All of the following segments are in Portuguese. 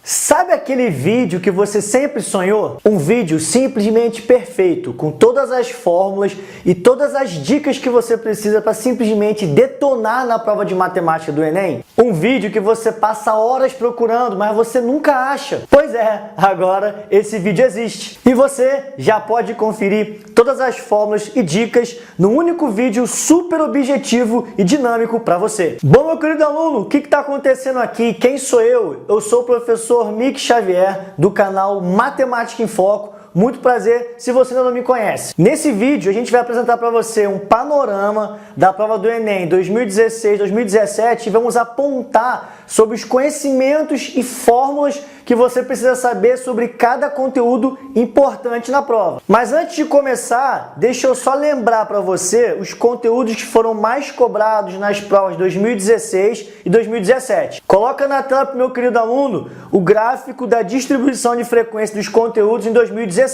Sabe aquele vídeo que você sempre sonhou? Um vídeo simplesmente perfeito, com todas as fórmulas e todas as dicas que você precisa para simplesmente detonar na prova de matemática do Enem? Um vídeo que você passa horas procurando, mas você nunca acha. Pois é, agora esse vídeo existe. E você já pode conferir todas as fórmulas e dicas num único vídeo super objetivo e dinâmico para você. Bom, meu querido aluno, o que está acontecendo aqui? Quem sou eu? Eu sou o professor Mick Xavier, do canal Matemática em Foco. Muito prazer se você ainda não me conhece. Nesse vídeo a gente vai apresentar para você um panorama da prova do Enem 2016-2017 e vamos apontar sobre os conhecimentos e fórmulas que você precisa saber sobre cada conteúdo importante na prova. Mas antes de começar, deixa eu só lembrar para você os conteúdos que foram mais cobrados nas provas de 2016 e 2017. Coloca na tela, meu querido aluno, o gráfico da distribuição de frequência dos conteúdos em 2016.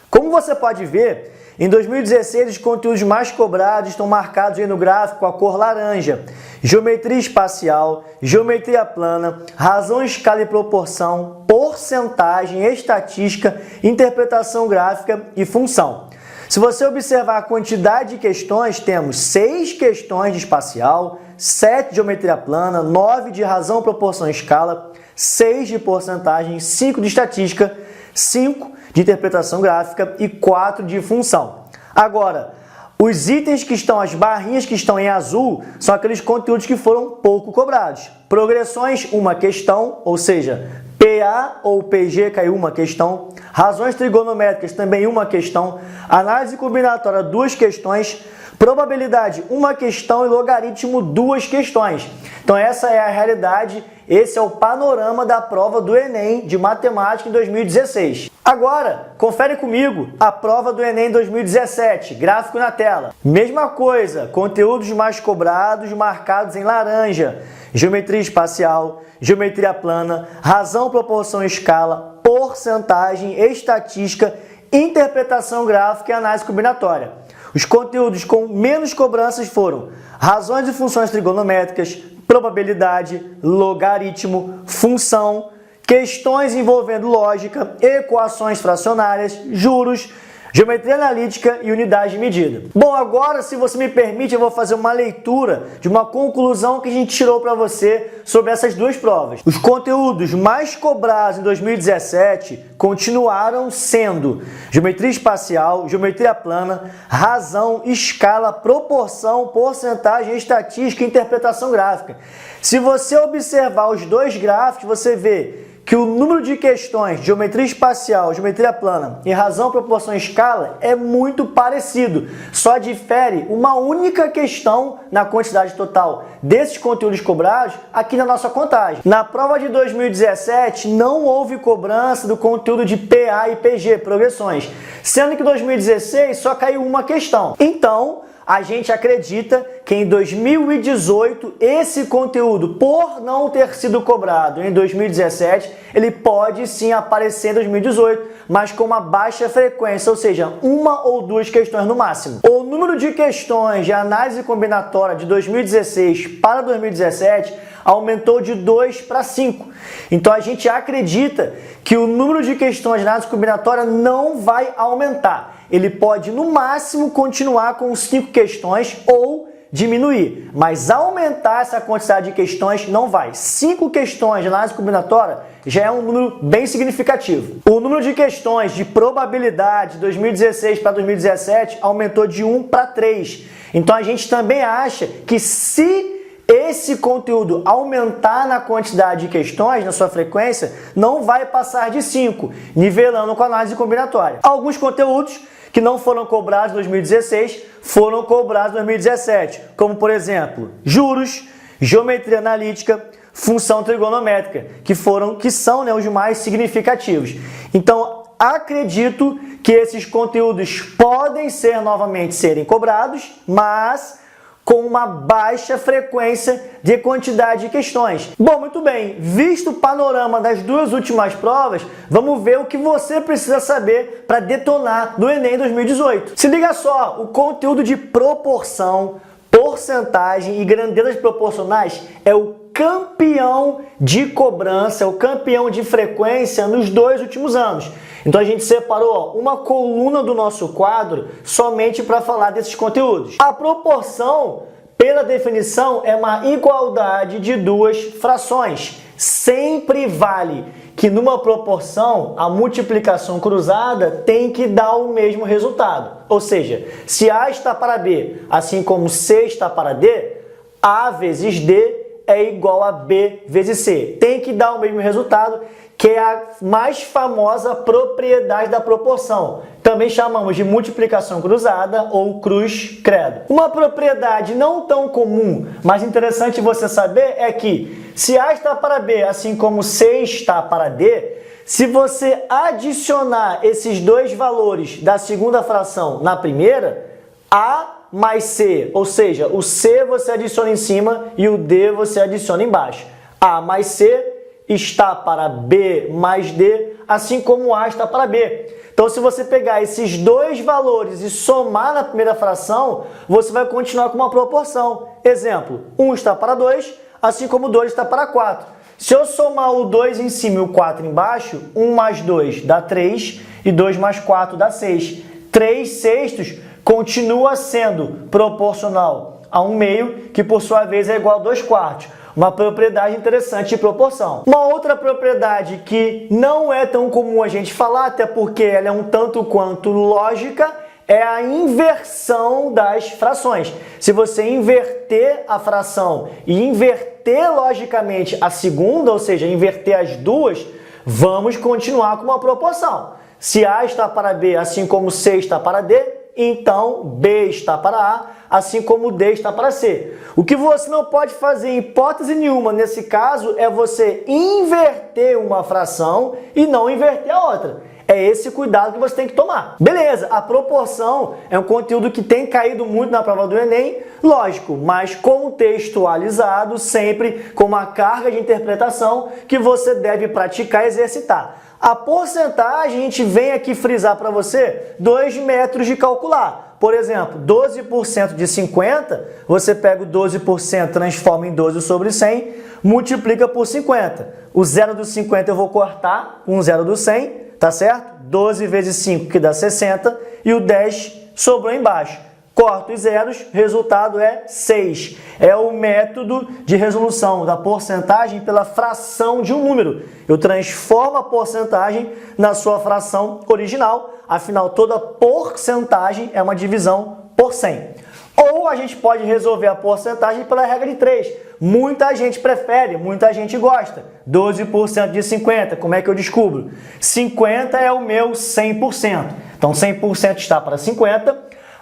Como você pode ver, em 2016, os conteúdos mais cobrados estão marcados aí no gráfico com a cor laranja: geometria espacial, geometria plana, razão, escala e proporção, porcentagem, estatística, interpretação gráfica e função. Se você observar a quantidade de questões, temos 6 questões de espacial, 7 de geometria plana, 9 de razão, proporção e escala, 6 de porcentagem, 5 de estatística, 5 de interpretação gráfica e 4 de função. Agora, os itens que estão, as barrinhas que estão em azul, são aqueles conteúdos que foram pouco cobrados. Progressões, uma questão, ou seja, PA ou PG caiu uma questão. Razões trigonométricas, também uma questão. Análise combinatória, 2 questões. Probabilidade, uma questão. E logaritmo, 2 questões. Então essa é a realidade, esse é o panorama da prova do Enem de matemática em 2016. Agora, confere comigo a prova do Enem 2017, gráfico na tela. Mesma coisa, conteúdos mais cobrados marcados em laranja: geometria espacial, geometria plana, razão, proporção e escala, porcentagem, estatística, interpretação gráfica e análise combinatória. Os conteúdos com menos cobranças foram razões e funções trigonométricas, probabilidade, logaritmo, função, questões envolvendo lógica, equações fracionárias, juros, geometria analítica e unidade de medida. Bom, agora, se você me permite, eu vou fazer uma leitura de uma conclusão que a gente tirou para você sobre essas duas provas. Os conteúdos mais cobrados em 2017 continuaram sendo geometria espacial, geometria plana, razão, escala, proporção, porcentagem, estatística e interpretação gráfica. Se você observar os dois gráficos, você vê que o número de questões de geometria espacial, geometria plana e razão, proporção e escala é muito parecido. Só difere uma única questão na quantidade total desses conteúdos cobrados aqui na nossa contagem. Na prova de 2017 não houve cobrança do conteúdo de PA e PG, progressões, sendo que em 2016 só caiu uma questão. Então, a gente acredita que em 2018 esse conteúdo, por não ter sido cobrado em 2017, ele pode sim aparecer em 2018, mas com uma baixa frequência, ou seja, 1 ou 2 questões no máximo. O número de questões de análise combinatória de 2016 para 2017 aumentou de 2 para 5. Então a gente acredita que o número de questões de análise combinatória não vai aumentar. Ele pode, no máximo, continuar com 5 questões ou diminuir, mas aumentar essa quantidade de questões não vai. 5 questões de análise combinatória já é um número bem significativo. O número de questões de probabilidade de 2016 para 2017 aumentou de 1 para 3. Então a gente também acha que se esse conteúdo aumentar na quantidade de questões, na sua frequência, não vai passar de 5, nivelando com a análise combinatória. Alguns conteúdos que não foram cobrados em 2016 foram cobrados em 2017, como, por exemplo, juros, geometria analítica, função trigonométrica, que são os mais significativos. Então, acredito que esses conteúdos podem novamente serem cobrados, mas com uma baixa frequência de quantidade de questões. Bom, muito bem, visto o panorama das duas últimas provas, vamos ver o que você precisa saber para detonar no Enem 2018. Se liga só, o conteúdo de proporção, porcentagem e grandezas proporcionais é o campeão de cobrança, é o campeão de frequência nos 2 últimos anos. Então a gente separou uma coluna do nosso quadro somente para falar desses conteúdos. A proporção, pela definição, é uma igualdade de 2 frações. Sempre vale que numa proporção a multiplicação cruzada tem que dar o mesmo resultado. Ou seja, se A está para B, assim como C está para D, A vezes D é igual a B vezes C. Tem que dar o mesmo resultado, que é a mais famosa propriedade da proporção. Também chamamos de multiplicação cruzada ou cruz-credo. Uma propriedade não tão comum, mas interessante você saber é que se A está para B, assim como C está para D, se você adicionar esses 2 valores da segunda fração na primeira, A mais C, ou seja, o C você adiciona em cima e o D você adiciona embaixo. A mais C está para B mais D, assim como A está para B. Então, se você pegar esses 2 valores e somar na primeira fração, você vai continuar com uma proporção. Exemplo, 1 está para 2, assim como 2 está para 4. Se eu somar o 2 em cima e o 4 embaixo, 1 mais 2 dá 3 e 2 mais 4 dá 6. 3 sextos continua sendo proporcional a 1 meio, que por sua vez é igual a 2 quartos. Uma propriedade interessante de proporção. Uma outra propriedade que não é tão comum a gente falar, até porque ela é um tanto quanto lógica, é a inversão das frações. Se você inverter a fração e inverter logicamente a segunda, ou seja, inverter as duas, vamos continuar com uma proporção. Se A está para B, assim como C está para D, então B está para A, assim como D está para C. O que você não pode fazer em hipótese nenhuma nesse caso é você inverter uma fração e não inverter a outra. É esse cuidado que você tem que tomar. Beleza, a proporção é um conteúdo que tem caído muito na prova do Enem, lógico, mas contextualizado, sempre com uma carga de interpretação que você deve praticar e exercitar. A porcentagem, a gente vem aqui frisar para você 2 métodos de calcular. Por exemplo, 12% de 50, você pega o 12%, transforma em 12 sobre 100, multiplica por 50. O 0 do 50 eu vou cortar com o 0 do 100, tá certo? 12 vezes 5, que dá 60, e o 10 sobrou embaixo. Corto os zeros, resultado é 6. É o método de resolução da porcentagem pela fração de um número. Eu transformo a porcentagem na sua fração original, afinal toda porcentagem é uma divisão por 100. Ou a gente pode resolver a porcentagem pela regra de 3. Muita gente prefere, muita gente gosta. 12% de 50, como é que eu descubro? 50 é o meu 100%. Então 100% está para 50%.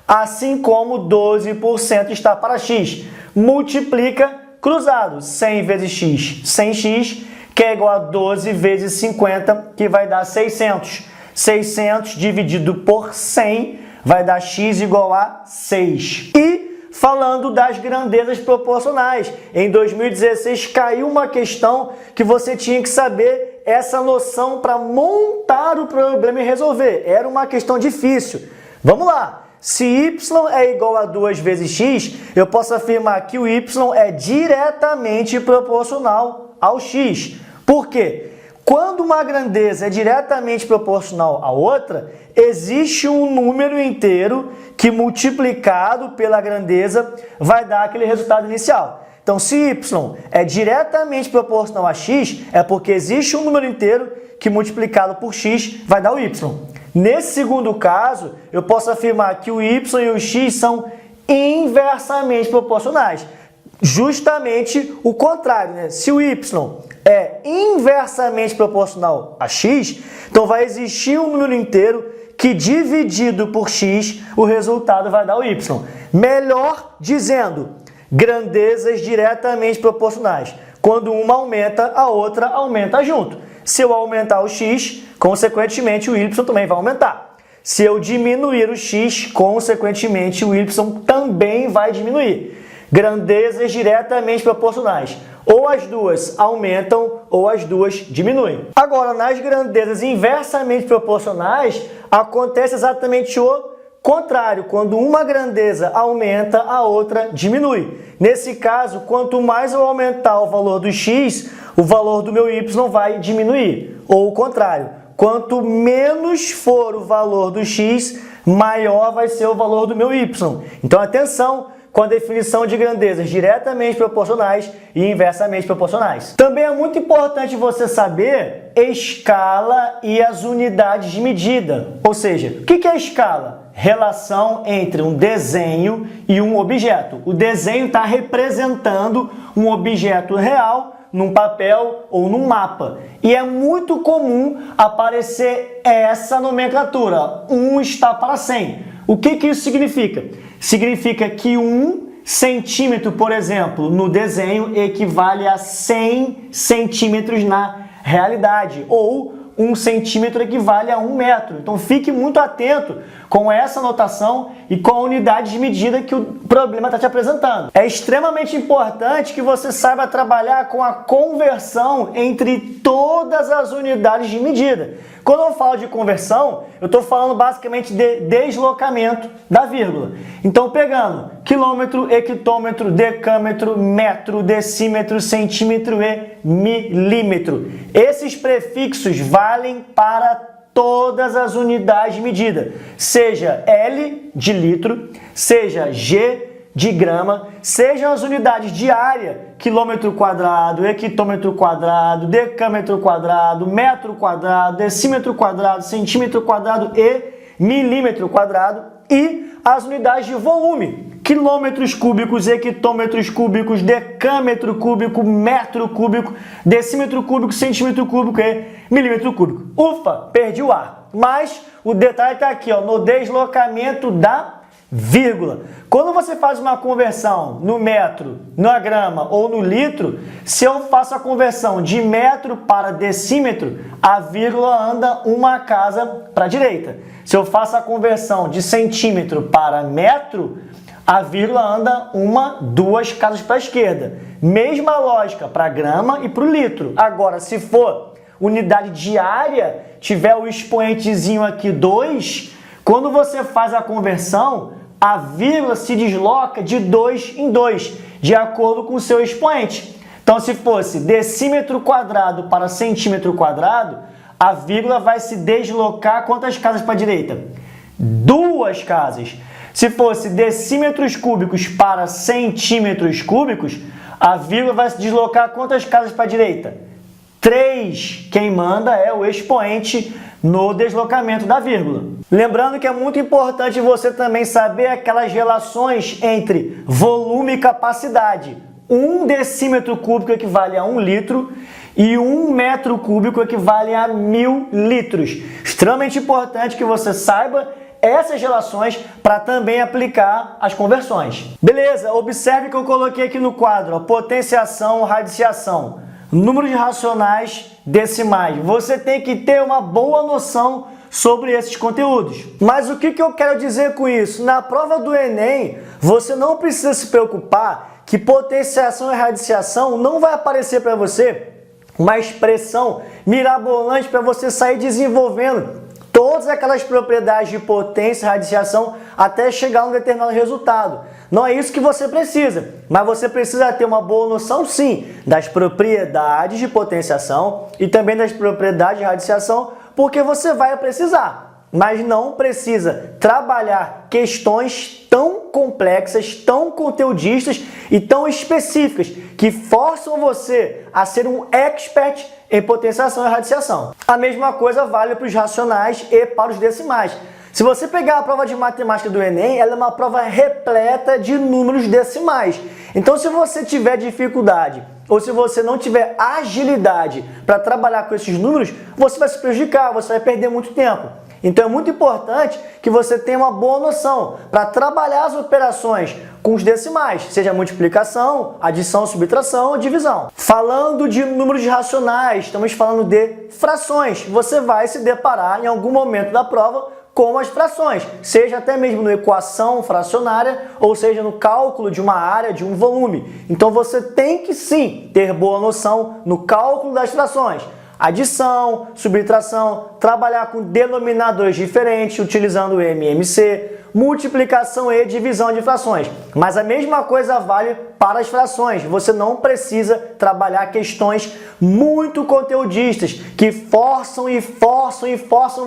Assim como 12% está para x. Multiplica cruzado. 100 vezes x, 100x, que é igual a 12 vezes 50, que vai dar 600. 600 dividido por 100 vai dar x igual a 6. E falando das grandezas proporcionais, em 2016 caiu uma questão que você tinha que saber essa noção para montar o problema e resolver. Era uma questão difícil. Vamos lá. Se y é igual a 2 vezes x, eu posso afirmar que o y é diretamente proporcional ao x. Por quê? Quando uma grandeza é diretamente proporcional à outra, existe um número inteiro que multiplicado pela grandeza vai dar aquele resultado inicial. Então, se y é diretamente proporcional a x, é porque existe um número inteiro que multiplicado por x vai dar o y. Nesse segundo caso, eu posso afirmar que o y e o x são inversamente proporcionais. Justamente o contrário, né? Se o y é inversamente proporcional a x, então vai existir um número inteiro que dividido por x, o resultado vai dar o y. Melhor dizendo, grandezas diretamente proporcionais. Quando uma aumenta, a outra aumenta junto. Se eu aumentar o x, consequentemente o y também vai aumentar. Se eu diminuir o x, consequentemente o y também vai diminuir. Grandezas diretamente proporcionais. Ou as duas aumentam ou as duas diminuem. Agora, nas grandezas inversamente proporcionais, acontece exatamente o contrário, quando uma grandeza aumenta, a outra diminui. Nesse caso, quanto mais eu aumentar o valor do x, o valor do meu y vai diminuir. Ou o contrário, quanto menos for o valor do x, maior vai ser o valor do meu y. Então, atenção com a definição de grandezas diretamente proporcionais e inversamente proporcionais. Também é muito importante você saber escala e as unidades de medida. Ou seja, o que é escala? Relação entre um desenho e um objeto. O desenho está representando um objeto real num papel ou num mapa. E é muito comum aparecer essa nomenclatura, 1 está para 100. O que isso significa? Significa que 1 centímetro, por exemplo, no desenho equivale a 100 centímetros na realidade, ou 1 centímetro equivale a 1 metro. Então fique muito atento com essa notação e com a unidade de medida que o problema está te apresentando. É extremamente importante que você saiba trabalhar com a conversão entre todas as unidades de medida. Quando eu falo de conversão, eu estou falando basicamente de deslocamento da vírgula. Então, pegando quilômetro, hectômetro, decâmetro, metro, decímetro, centímetro e milímetro. Esses prefixos valem para todas as unidades de medida, seja L de litro, seja G de grama, sejam as unidades de área, quilômetro quadrado, hectômetro quadrado, decâmetro quadrado, metro quadrado, decímetro quadrado, centímetro quadrado e milímetro quadrado, e as unidades de volume, quilômetros cúbicos, hectômetros cúbicos, decâmetro cúbico, metro cúbico, decímetro cúbico, centímetro cúbico e milímetro cúbico. Ufa, perdi o ar. Mas o detalhe está aqui, ó, no deslocamento da vírgula. Quando você faz uma conversão no metro, na grama ou no litro, se eu faço a conversão de metro para decímetro, a vírgula anda uma casa para a direita. Se eu faço a conversão de centímetro para metro, a vírgula anda duas casas para a esquerda. Mesma lógica para grama e para o litro. Agora, se for unidade de área, tiver o expoentezinho aqui 2, quando você faz a conversão, a vírgula se desloca de 2 em 2, de acordo com o seu expoente. Então, se fosse decímetro quadrado para centímetro quadrado, a vírgula vai se deslocar quantas casas para a direita? 2 casas. Se fosse decímetros cúbicos para centímetros cúbicos, a vírgula vai se deslocar quantas casas para a direita? 3. Quem manda é o expoente no deslocamento da vírgula. Lembrando que é muito importante você também saber aquelas relações entre volume e capacidade. 1 decímetro cúbico equivale a 1 litro e 1 metro cúbico equivale a 1000 litros. Extremamente importante que você saiba essas relações para também aplicar as conversões. Beleza, observe que eu coloquei aqui no quadro, ó, potenciação, radiciação. Números racionais decimais. Você tem que ter uma boa noção sobre esses conteúdos. Mas o que eu quero dizer com isso? Na prova do Enem, você não precisa se preocupar que potenciação e radiciação não vai aparecer para você uma expressão mirabolante para você sair desenvolvendo todas aquelas propriedades de potência e radiciação até chegar a um determinado resultado. Não é isso que você precisa, mas você precisa ter uma boa noção, sim, das propriedades de potenciação e também das propriedades de radiciação, porque você vai precisar, mas não precisa trabalhar questões tão complexas, tão conteudistas e tão específicas que forçam você a ser um expert em potenciação e radiciação. A mesma coisa vale para os racionais e para os decimais. Se você pegar a prova de matemática do Enem, ela é uma prova repleta de números decimais. Então, se você tiver dificuldade ou se você não tiver agilidade para trabalhar com esses números, você vai se prejudicar, você vai perder muito tempo. Então, é muito importante que você tenha uma boa noção para trabalhar as operações com os decimais, seja multiplicação, adição, subtração ou divisão. Falando de números racionais, estamos falando de frações. Você vai se deparar em algum momento da prova com as frações, seja até mesmo na equação fracionária, ou seja no cálculo de uma área, de um volume. Então você tem que sim ter boa noção no cálculo das frações. adição, subtração, trabalhar com denominadores diferentes, utilizando o MMC, multiplicação e divisão de frações. Mas a mesma coisa vale para as frações. Você não precisa trabalhar questões muito conteudistas que forçam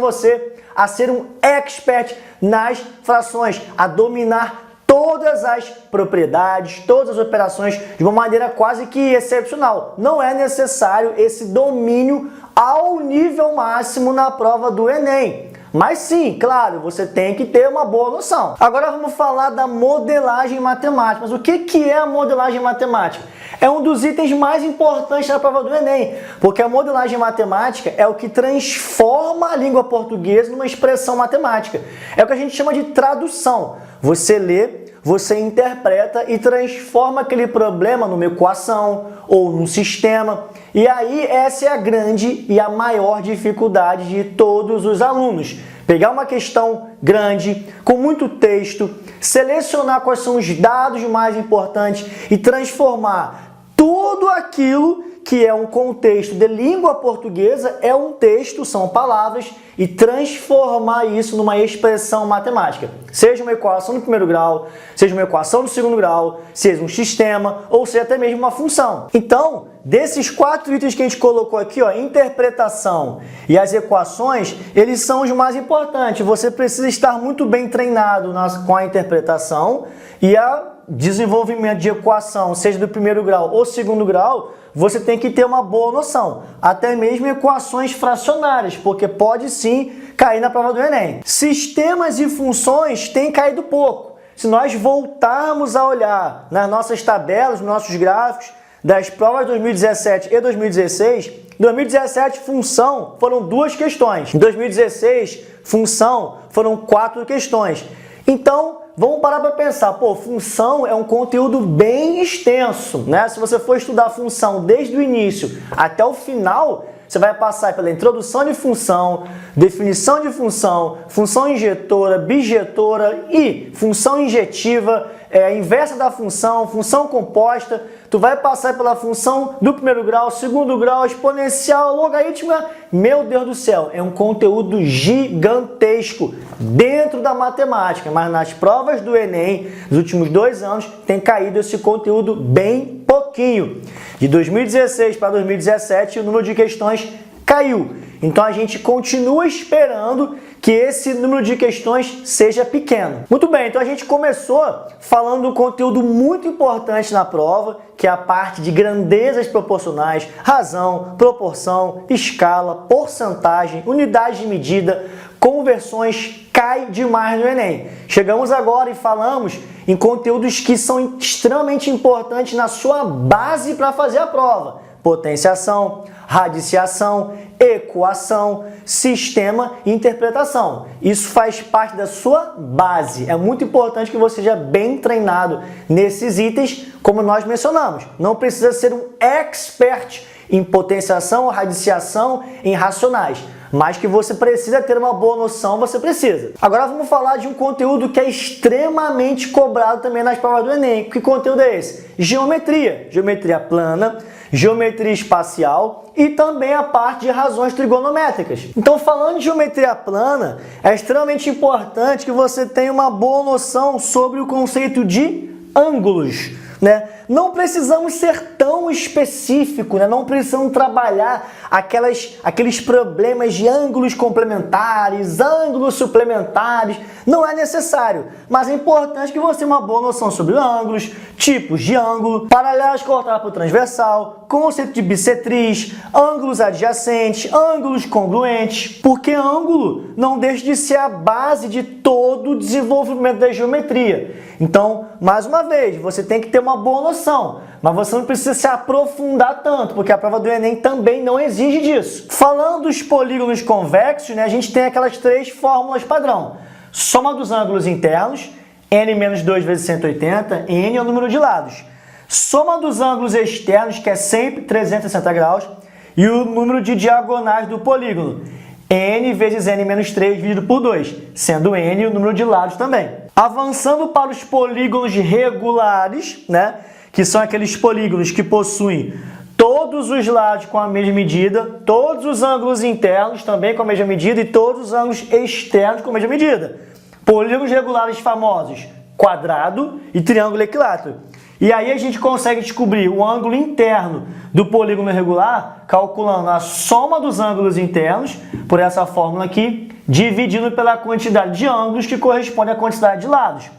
você a ser um expert nas frações, a dominar todas as propriedades, todas as operações de uma maneira quase que excepcional. Não é necessário esse domínio ao nível máximo na prova do Enem. Mas sim, claro, você tem que ter uma boa noção. Agora vamos falar da modelagem matemática. Mas o que é a modelagem matemática? É um dos itens mais importantes da prova do Enem, porque a modelagem matemática é o que transforma a língua portuguesa numa expressão matemática. É o que a gente chama de tradução. Você lê, você interpreta e transforma aquele problema numa equação ou num sistema. E aí essa é a grande e a maior dificuldade de todos os alunos. Pegar uma questão grande, com muito texto, selecionar quais são os dados mais importantes e transformar tudo aquilo que é um contexto de língua portuguesa, é um texto, são palavras, e transformar isso numa expressão matemática. Seja uma equação do primeiro grau, seja uma equação do segundo grau, seja um sistema, ou seja até mesmo uma função. Então, desses 4 itens que a gente colocou aqui, ó, interpretação e as equações, eles são os mais importantes. Você precisa estar muito bem treinado com a interpretação e a desenvolvimento de equação, seja do primeiro grau ou segundo grau, você tem que ter uma boa noção. Até mesmo equações fracionárias, porque pode sim cair na prova do Enem. Sistemas e funções têm caído pouco. Se nós voltarmos a olhar nas nossas tabelas, nos nossos gráficos, das provas de 2017 e 2016, 2017, função, foram 2 questões. Em 2016, função, foram 4 questões. Então, vamos parar para pensar, pô, função é um conteúdo bem extenso, né? Se você for estudar função desde o início até o final, você vai passar pela introdução de função, definição de função, função injetora, bijetora e função injetiva, inversa da função, função composta. Tu vai passar pela função do primeiro grau, segundo grau, exponencial, logarítmica. Meu Deus do céu, é um conteúdo gigantesco dentro da matemática, mas nas provas do Enem, nos últimos 2 anos, tem caído esse conteúdo bem pouquinho. De 2016 para 2017, o número de questões caiu. Então a gente continua esperando que esse número de questões seja pequeno. Muito bem, então a gente começou falando de um conteúdo muito importante na prova, que é a parte de grandezas proporcionais, razão, proporção, escala, porcentagem, unidade de medida, conversões, cai demais no Enem. Chegamos agora e falamos em conteúdos que são extremamente importantes na sua base para fazer a prova. Potenciação, radiciação, equação, sistema e interpretação. Isso faz parte da sua base. É muito importante que você seja bem treinado nesses itens, como nós mencionamos. Não precisa ser um expert em potenciação, radiciação, em racionais, mas que você precisa ter uma boa noção, você precisa. Agora vamos falar de um conteúdo que é extremamente cobrado também nas provas do Enem. Que conteúdo é esse? Geometria. Geometria plana, geometria espacial e também a parte de razões trigonométricas. Então, falando de geometria plana, é extremamente importante que você tenha uma boa noção sobre o conceito de ângulos, né? Não precisamos ser tão específicos, né? Não precisamos trabalhar aqueles problemas de ângulos complementares, ângulos suplementares, não é necessário. Mas é importante que você tenha uma boa noção sobre ângulos, tipos de ângulo, paralelos cortados por transversal, conceito de bissetriz, ângulos adjacentes, ângulos congruentes, porque ângulo não deixa de ser a base de todo o desenvolvimento da geometria. Então, mais uma vez, você tem que ter uma boa noção, mas você não precisa se aprofundar tanto, porque a prova do Enem também não exige disso. Falando dos polígonos convexos, né, a gente tem aquelas 3 fórmulas padrão. Soma dos ângulos internos, n menos 2 vezes 180, n é o número de lados. Soma dos ângulos externos, que é sempre 360 graus, e o número de diagonais do polígono, n vezes n menos 3 dividido por 2, sendo n o número de lados também. Avançando para os polígonos regulares, né, que são aqueles polígonos que possuem todos os lados com a mesma medida, todos os ângulos internos também com a mesma medida e todos os ângulos externos com a mesma medida. Polígonos regulares famosos, quadrado e triângulo equilátero. E aí a gente consegue descobrir o ângulo interno do polígono regular calculando a soma dos ângulos internos, por essa fórmula aqui, dividindo pela quantidade de ângulos que corresponde à quantidade de lados.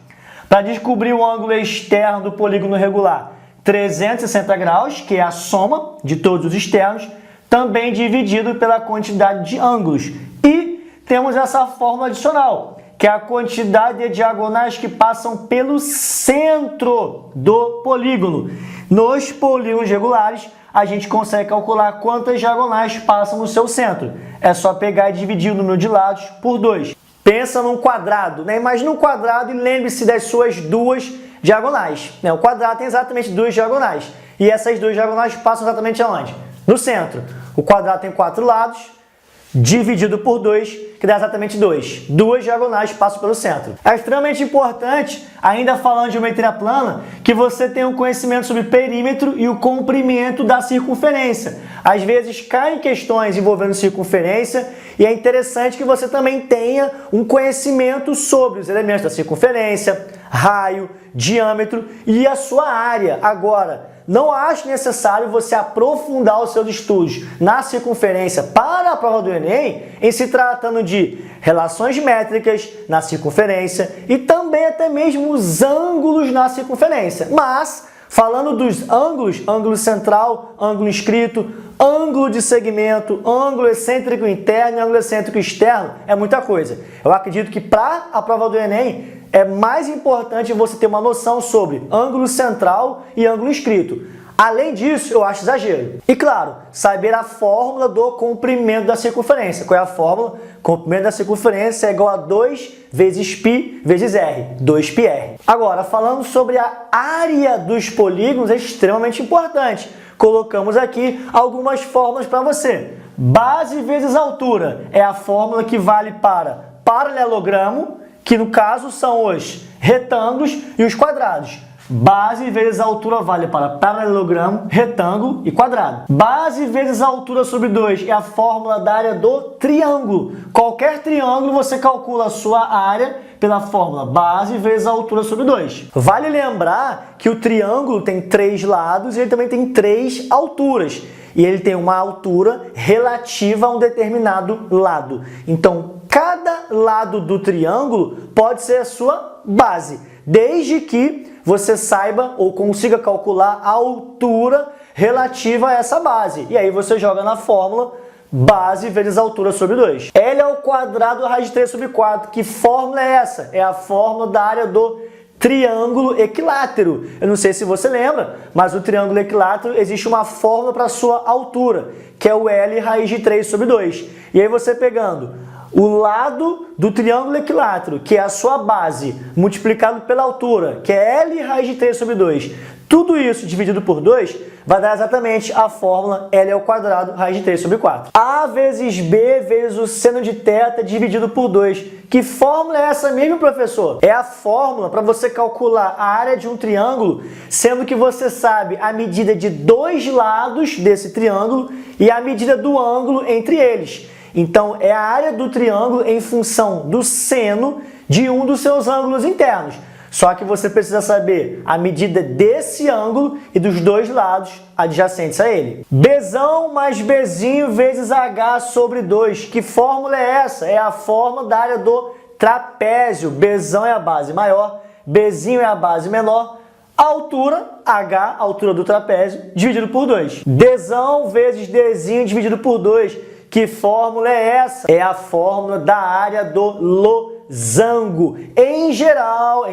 Para descobrir o ângulo externo do polígono regular, 360 graus, que é a soma de todos os externos, também dividido pela quantidade de ângulos. E temos essa fórmula adicional, que é a quantidade de diagonais que passam pelo centro do polígono. Nos polígonos regulares, a gente consegue calcular quantas diagonais passam no seu centro. É só pegar e dividir o número de lados por 2. Pensa num quadrado, né? Imagina um quadrado e lembre-se das suas duas diagonais. O quadrado tem exatamente duas diagonais. E essas duas diagonais passam exatamente aonde? No centro. O quadrado tem 4 lados, dividido por 2, que dá exatamente 2. Duas diagonais passam pelo centro. É extremamente importante, ainda falando de geometria plana, que você tenha um conhecimento sobre perímetro e o comprimento da circunferência. Às vezes caem questões envolvendo circunferência e é interessante que você também tenha um conhecimento sobre os elementos da circunferência, raio, diâmetro e a sua área. Agora, não acho necessário você aprofundar os seus estudos na circunferência para a prova do Enem, em se tratando de relações métricas na circunferência e também até mesmo os ângulos na circunferência. Mas, falando dos ângulos, ângulo central, ângulo inscrito, ângulo de segmento, ângulo excêntrico interno e ângulo excêntrico externo, é muita coisa. Eu acredito que para a prova do Enem, é mais importante você ter uma noção sobre ângulo central e ângulo inscrito. Além disso, eu acho exagero. E claro, saber a fórmula do comprimento da circunferência. Qual é a fórmula? Comprimento da circunferência é igual a 2 vezes π vezes r, 2πr. Agora, falando sobre a área dos polígonos, é extremamente importante. Colocamos aqui algumas fórmulas para você. Base vezes altura é a fórmula que vale para paralelogramo, que no caso são os retângulos e os quadrados. Base vezes altura vale para paralelogramo, retângulo e quadrado. Base vezes altura sobre 2 é a fórmula da área do triângulo. Qualquer triângulo você calcula a sua área pela fórmula base vezes altura sobre 2. Vale lembrar que o triângulo tem 3 lados e ele também tem 3 alturas. E ele tem uma altura relativa a um determinado lado. Então, cada lado do triângulo pode ser a sua base, desde que você saiba ou consiga calcular a altura relativa a essa base. E aí você joga na fórmula base vezes altura sobre 2. L ao quadrado raiz de 3 sobre 4. Que fórmula é essa? É a fórmula da área do triângulo equilátero. Eu não sei se você lembra, mas o triângulo equilátero existe uma fórmula para a sua altura, que é o L raiz de 3 sobre 2. E aí você pegando o lado do triângulo equilátero, que é a sua base, multiplicado pela altura, que é L raiz de 3 sobre 2, tudo isso dividido por 2 vai dar exatamente a fórmula L ao quadrado raiz de 3 sobre 4. A vezes B vezes o seno de θ dividido por 2. Que fórmula é essa mesmo, professor? É a fórmula para você calcular a área de um triângulo, sendo que você sabe a medida de 2 lados desse triângulo e a medida do ângulo entre eles. Então, é a área do triângulo em função do seno de um dos seus ângulos internos. Só que você precisa saber a medida desse ângulo e dos 2 lados adjacentes a ele. Bzão mais Bzinho vezes H sobre 2. Que fórmula é essa? É a fórmula da área do trapézio. Bzão é a base maior, Bzinho é a base menor. A altura, H, altura do trapézio, dividido por 2. Dzão vezes Dzinho dividido por 2. Que fórmula é essa? É a fórmula da área do losango. Em geral,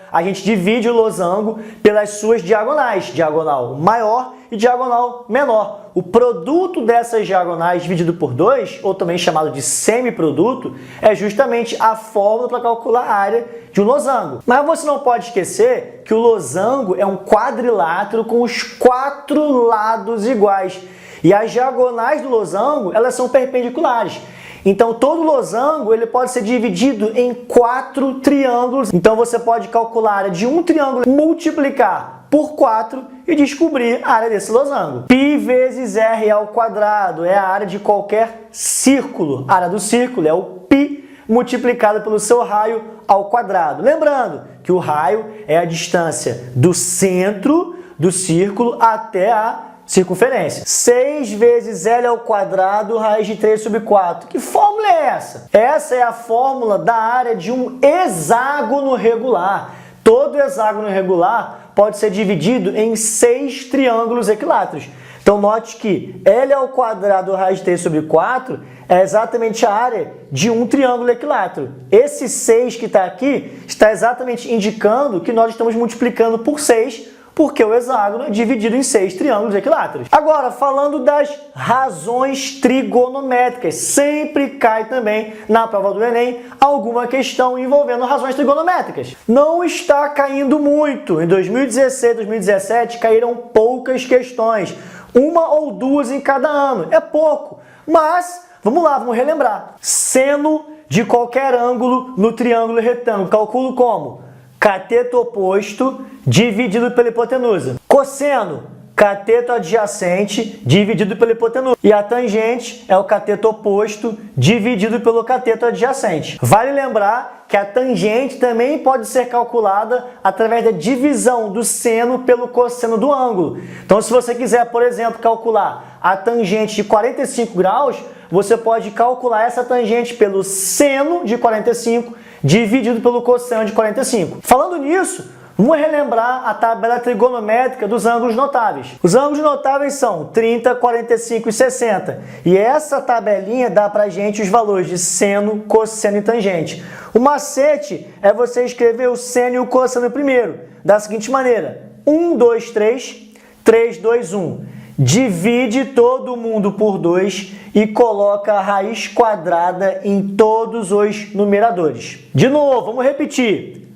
a gente divide o losango pelas suas diagonais, diagonal maior e diagonal menor. O produto dessas diagonais dividido por 2, ou também chamado de semiproduto, é justamente a fórmula para calcular a área de um losango. Mas você não pode esquecer que o losango é um quadrilátero com os 4 lados iguais. E as diagonais do losango, elas são perpendiculares. Então, todo losango ele pode ser dividido em 4 triângulos. Então, você pode calcular a área de um triângulo, multiplicar por 4 e descobrir a área desse losango. Π vezes R ao quadrado é a área de qualquer círculo. A área do círculo é o π multiplicado pelo seu raio ao quadrado. Lembrando que o raio é a distância do centro do círculo até a circunferência. 6 vezes L ao quadrado, raiz de 3 sobre 4. Que fórmula é essa? Essa é a fórmula da área de um hexágono regular. Todo hexágono regular pode ser dividido em 6 triângulos equiláteros. Então, note que L ao quadrado, raiz de 3 sobre 4 é exatamente a área de um triângulo equilátero. Esse 6 que está aqui está exatamente indicando que nós estamos multiplicando por 6, porque o hexágono é dividido em 6 triângulos equiláteros. Agora, falando das razões trigonométricas, sempre cai também na prova do Enem alguma questão envolvendo razões trigonométricas. Não está caindo muito. Em 2016 e 2017 caíram poucas questões, uma ou duas em cada ano. É pouco, mas vamos lá, vamos relembrar. Seno de qualquer ângulo no triângulo retângulo, calculo como? Cateto oposto dividido pela hipotenusa. Cosseno, cateto adjacente dividido pela hipotenusa. E a tangente é o cateto oposto dividido pelo cateto adjacente. Vale lembrar que a tangente também pode ser calculada através da divisão do seno pelo cosseno do ângulo. Então, se você quiser, por exemplo, calcular a tangente de 45 graus, você pode calcular essa tangente pelo seno de 45 dividido pelo cosseno de 45. Falando nisso, vamos relembrar a tabela trigonométrica dos ângulos notáveis. Os ângulos notáveis são 30, 45 e 60. E essa tabelinha dá pra gente os valores de seno, cosseno e tangente. O macete é você escrever o seno e o cosseno primeiro, da seguinte maneira: 1, 2, 3, 3, 2, 1. Divide todo mundo por 2 e coloca a raiz quadrada em todos os numeradores. De novo, vamos repetir.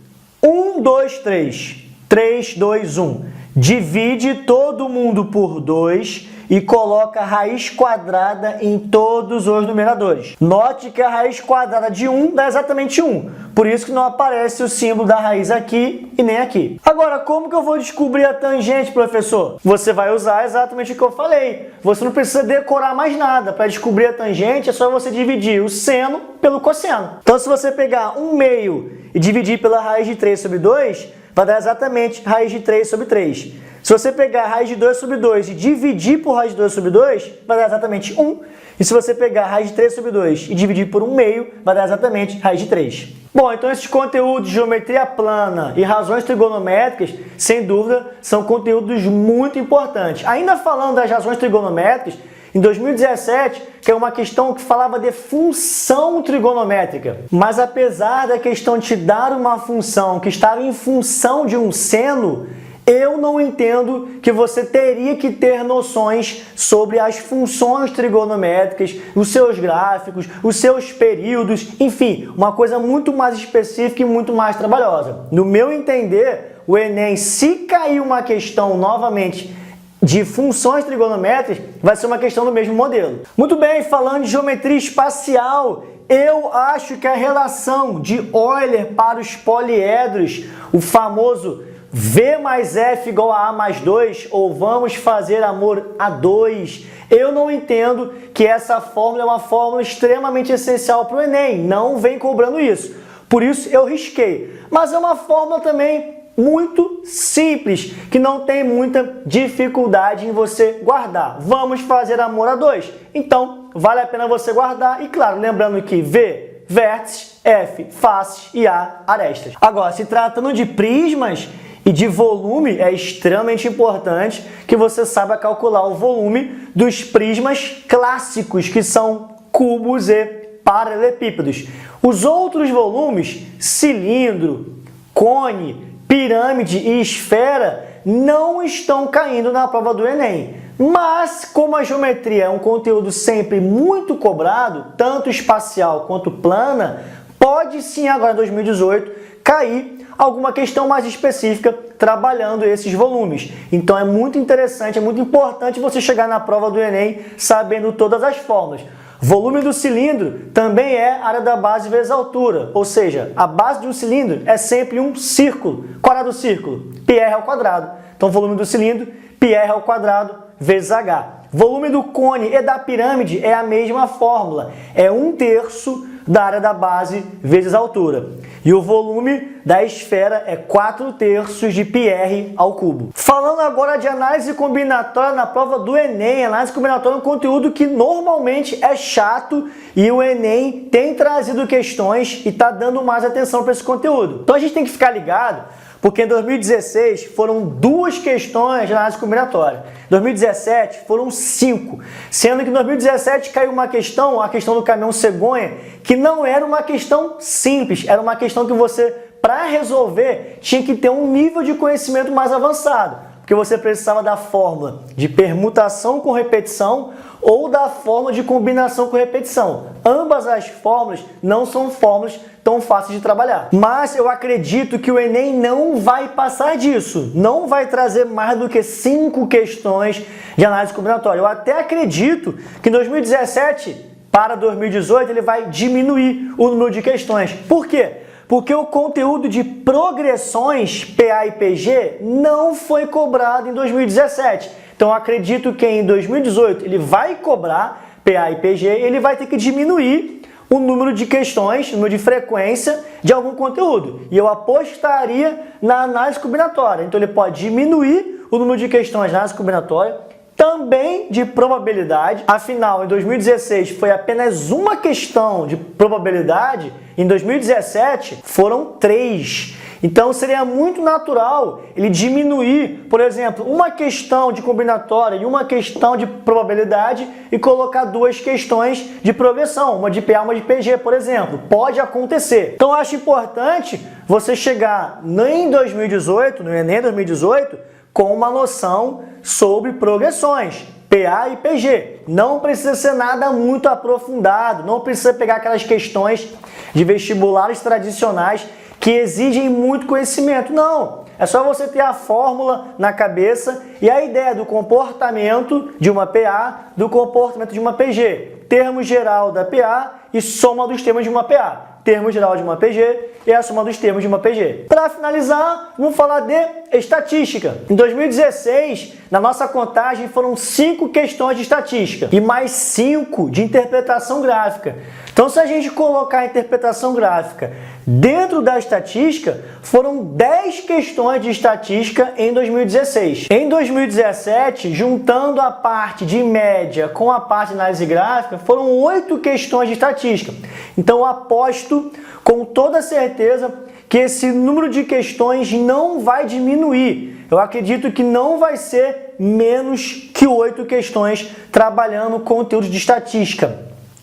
1, 2, 3. 3, 2, 1. Divide todo mundo por 2 e coloca a raiz quadrada em todos os numeradores. Note que a raiz quadrada de 1 dá exatamente 1. Por isso que não aparece o símbolo da raiz aqui e nem aqui. Agora, como que eu vou descobrir a tangente, professor? Você vai usar exatamente o que eu falei. Você não precisa decorar mais nada. Para descobrir a tangente, é só você dividir o seno pelo cosseno. Então, se você pegar 1/2 e dividir pela raiz de 3 sobre 2, vai dar exatamente raiz de 3 sobre 3. Se você pegar raiz de 2 sobre 2 e dividir por raiz de 2 sobre 2, vai dar exatamente 1. E se você pegar raiz de 3 sobre 2 e dividir por 1/2, vai dar exatamente raiz de 3. Bom, então esses conteúdos de geometria plana e razões trigonométricas, sem dúvida, são conteúdos muito importantes. Ainda falando das razões trigonométricas, em 2017, que é uma questão que falava de função trigonométrica. Mas apesar da questão te dar uma função que estava em função de um seno, eu não entendo que você teria que ter noções sobre as funções trigonométricas, os seus gráficos, os seus períodos, enfim, uma coisa muito mais específica e muito mais trabalhosa. No meu entender, o Enem, se cair uma questão novamente de funções trigonométricas, vai ser uma questão do mesmo modelo. Muito bem, falando de geometria espacial, eu acho que a relação de Euler para os poliedros, o famoso V mais F igual a A mais 2, ou vamos fazer amor a 2, eu não entendo que essa fórmula é uma fórmula extremamente essencial para o Enem, não vem cobrando isso. Por isso eu risquei. Mas é uma fórmula também muito simples, que não tem muita dificuldade em você guardar. Vamos fazer amor a 2. Então, vale a pena você guardar. E claro, lembrando que V, vértices, F, faces e A, arestas. Agora, se tratando de prismas e de volume, é extremamente importante que você saiba calcular o volume dos prismas clássicos, que são cubos e paralelepípedos. Os outros volumes, cilindro, cone, pirâmide e esfera, não estão caindo na prova do Enem. Mas, como a geometria é um conteúdo sempre muito cobrado, tanto espacial quanto plana, pode sim agora em 2018 cair alguma questão mais específica trabalhando esses volumes. Então é muito interessante, é muito importante você chegar na prova do Enem sabendo todas as fórmulas. Volume do cilindro também é área da base vezes a altura, ou seja, a base de um cilindro é sempre um círculo. Qual é do círculo? πr ao quadrado. Então, volume do cilindro, πr ao quadrado vezes h. Volume do cone e da pirâmide é a mesma fórmula, é 1/3 da área da base vezes a altura. E o volume da esfera é 4/3 de πr ao cubo. Falando agora de análise combinatória na prova do Enem, análise combinatória é um conteúdo que normalmente é chato e o Enem tem trazido questões e está dando mais atenção para esse conteúdo. Então a gente tem que ficar ligado, porque em 2016 foram 2 questões de análise combinatória. Em 2017 foram 5, sendo que em 2017 caiu uma questão, a questão do caminhão cegonha, que não era uma questão simples, era uma questão que você, para resolver, tinha que ter um nível de conhecimento mais avançado, porque você precisava da fórmula de permutação com repetição ou da fórmula de combinação com repetição. Ambas as fórmulas não são fórmulas tão fáceis de trabalhar. Mas eu acredito que o Enem não vai passar disso. Não vai trazer mais do que 5 questões de análise combinatória. Eu até acredito que em 2017 para 2018 ele vai diminuir o número de questões. Por quê? Porque o conteúdo de progressões PA e PG não foi cobrado em 2017. Então eu acredito que em 2018 ele vai cobrar PA e PG e ele vai ter que diminuir o número de questões, o número de frequência de algum conteúdo. E eu apostaria na análise combinatória. Então ele pode diminuir o número de questões na análise combinatória, também de probabilidade. Afinal, em 2016 foi apenas uma questão de probabilidade, em 2017 foram 3. Então seria muito natural ele diminuir, por exemplo, uma questão de combinatória e uma questão de probabilidade e colocar 2 questões de progressão, uma de PA e uma de PG, por exemplo. Pode acontecer. Então eu acho importante você chegar em 2018, no Enem 2018, com uma noção sobre progressões, PA e PG. Não precisa ser nada muito aprofundado, não precisa pegar aquelas questões de vestibulares tradicionais que exigem muito conhecimento. Não, é só você ter a fórmula na cabeça e a ideia do comportamento de uma PA, do comportamento de uma PG. Termo geral da PA e soma dos termos de uma PA. Termo geral de uma PG e a soma dos termos de uma PG. Para finalizar, vamos falar de estatística. Em 2016, na nossa contagem, foram 5 questões de estatística e mais 5 de interpretação gráfica. Então, se a gente colocar a interpretação gráfica dentro da estatística, foram 10 questões de estatística em 2016. Em 2017, juntando a parte de média com a parte de análise gráfica, foram 8 questões de estatística. Então, eu aposto com toda certeza que esse número de questões não vai diminuir. Eu acredito que não vai ser menos que 8 questões trabalhando conteúdo de estatística.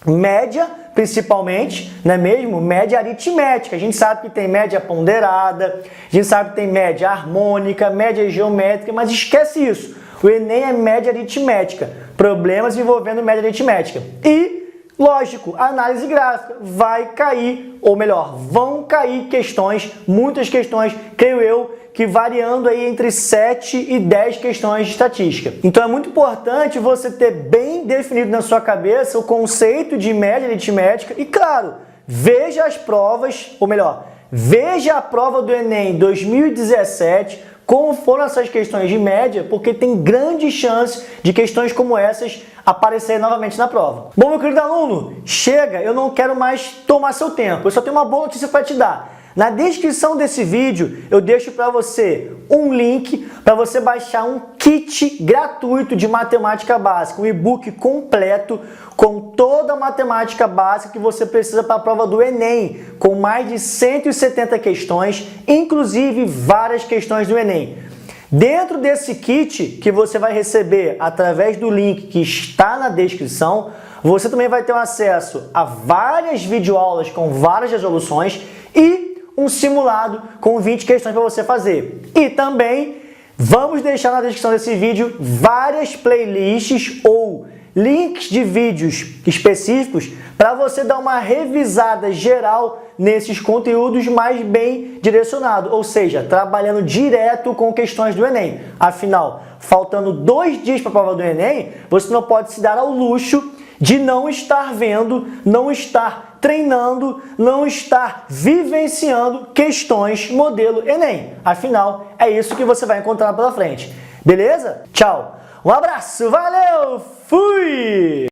Média, principalmente, não é mesmo? Média aritmética. A gente sabe que tem média ponderada, a gente sabe que tem média harmônica, média geométrica, mas esquece isso. O Enem é média aritmética. Problemas envolvendo média aritmética. E, lógico, a análise gráfica vai cair, ou melhor, vão cair questões, muitas questões, creio eu, que variando aí entre 7 e 10 questões de estatística. Então é muito importante você ter bem definido na sua cabeça o conceito de média aritmética e, claro, veja as provas, ou melhor, veja a prova do Enem 2017, como foram essas questões de média, porque tem grande chance de questões como essas aparecerem novamente na prova. Bom, meu querido aluno, chega, eu não quero mais tomar seu tempo, eu só tenho uma boa notícia para te dar. Na descrição desse vídeo, eu deixo para você um link para você baixar um kit gratuito de matemática básica, um e-book completo com toda a matemática básica que você precisa para a prova do Enem, com mais de 170 questões, inclusive várias questões do Enem. Dentro desse kit que você vai receber através do link que está na descrição, você também vai ter acesso a várias videoaulas com várias resoluções e um simulado com 20 questões para você fazer. E também vamos deixar na descrição desse vídeo várias playlists ou links de vídeos específicos para você dar uma revisada geral nesses conteúdos mais bem direcionado, ou seja, trabalhando direto com questões do Enem. Afinal, faltando 2 dias para a prova do Enem, você não pode se dar ao luxo de não estar vendo, não estar treinando, não estar vivenciando questões modelo Enem. Afinal, é isso que você vai encontrar pela frente. Beleza? Tchau! Um abraço, valeu, fui!